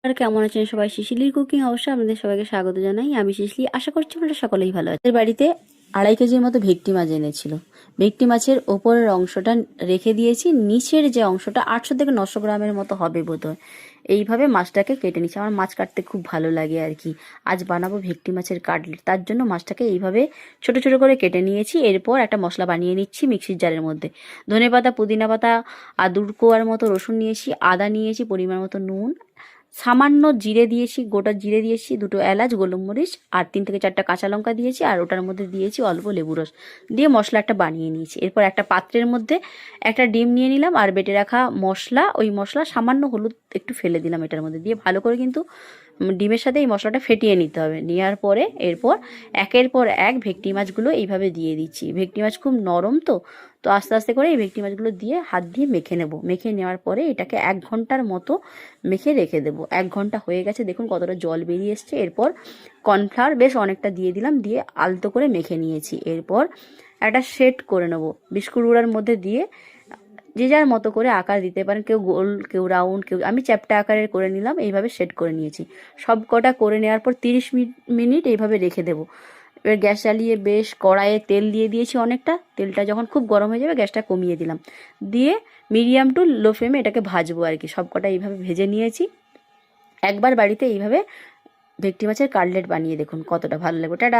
আর কেমন আছেন সবাই? শিশিলির কুকিং অবশ্যই আপনাদের সবাইকে স্বাগত জানাই। আমি শিশিলি, আশা করছি আপনারা সকলেই ভালো আছেন। বাড়িতে 2.5 কেজির মতো ভেটকি মাছ এনেছিল। ভেটকি মাছের ওপরের অংশটা রেখে দিয়েছি, নিচের যে অংশটা 800 থেকে 900 গ্রামের মতো হবে বোধহয়। এইভাবে মাছটাকে কেটে নিচ্ছি। আমার মাছ কাটতে খুব ভালো লাগে আর কি। আজ বানাবো ভেটকি মাছের কাটলেট, তার জন্য মাছটাকে এইভাবে ছোট ছোট করে কেটে নিয়েছি। এরপর একটা মশলা বানিয়ে নিচ্ছি মিক্সির জারের মধ্যে। ধনেপাতা, পুদিনা পাতা, আদুর কোয়ার মতো রসুন নিয়েছি, আদা নিয়েছি, পরিমাণ মতো নুন, সামান্য জিরে দিয়েছি, গোটা জিরে দিয়েছি, 2টো এলাচ, গোলমরিচ আর 3 থেকে 4টা কাঁচা লঙ্কা দিয়েছি, আর ওটার মধ্যে দিয়েছি অল্প লেবু রস দিয়ে মশলা একটা বানিয়ে নিয়েছি। এরপর একটা পাত্রের মধ্যে একটা ডিম নিয়ে নিলাম আর বেটে রাখা মশলা, ওই মশলা সামান্য হলুদ একটু ফেলে দিলাম এটার মধ্যে দিয়ে ভালো করে কিন্তু ডিমের সাথে এই মশলাটা ফেটিয়ে নিতে হবে। নেওয়ার পরে এরপর একের পর এক ভেটকি মাছগুলো এইভাবে দিয়ে দিচ্ছি। ভেটকি মাছ খুব নরম, তো আস্তে আস্তে করে এই ভেটকি মাছগুলো দিয়ে হাত দিয়ে মেখে নেব। মেখে নেওয়ার পরে এটাকে 1 ঘন্টার মতো মেখে রেখে দেবো। 1 ঘন্টা হয়ে গেছে, দেখুন কতটা জল বেরিয়ে এসছে। এরপর কর্নফ্লাওয়ার বেশ অনেকটা দিয়ে দিলাম, দিয়ে আলতো করে মেখে নিয়েছি। এরপর একটা সেট করে নেবো বিস্কুট গুঁড়ার মধ্যে দিয়ে। যে যার মতো করে আকার দিতে পারেন, কেউ গোল, কেউ রাউন্ড, কেউ, আমি চ্যাপ্টা আকারের করে নিলাম। এইভাবে সেট করে নিয়েছি। সব কটা করে নেওয়ার পর 30 মিনিট এইভাবে রেখে দেবো। এবার গ্যাস জ্বালিয়ে বেশ কড়াইয়ে তেল দিয়ে দিয়েছি অনেকটা। তেলটা যখন খুব গরম হয়ে যাবে গ্যাসটা কমিয়ে দিলাম, দিয়ে মিডিয়াম টু লো ফ্লেমে এটাকে ভাজবো আর কি। সব কটা এইভাবে ভেজে নিয়েছি। একবার বাড়িতে এইভাবে ভেটকি মাছের কাটলেট বানিয়ে দেখুন, কতটা ভালো লাগবে। টাটা।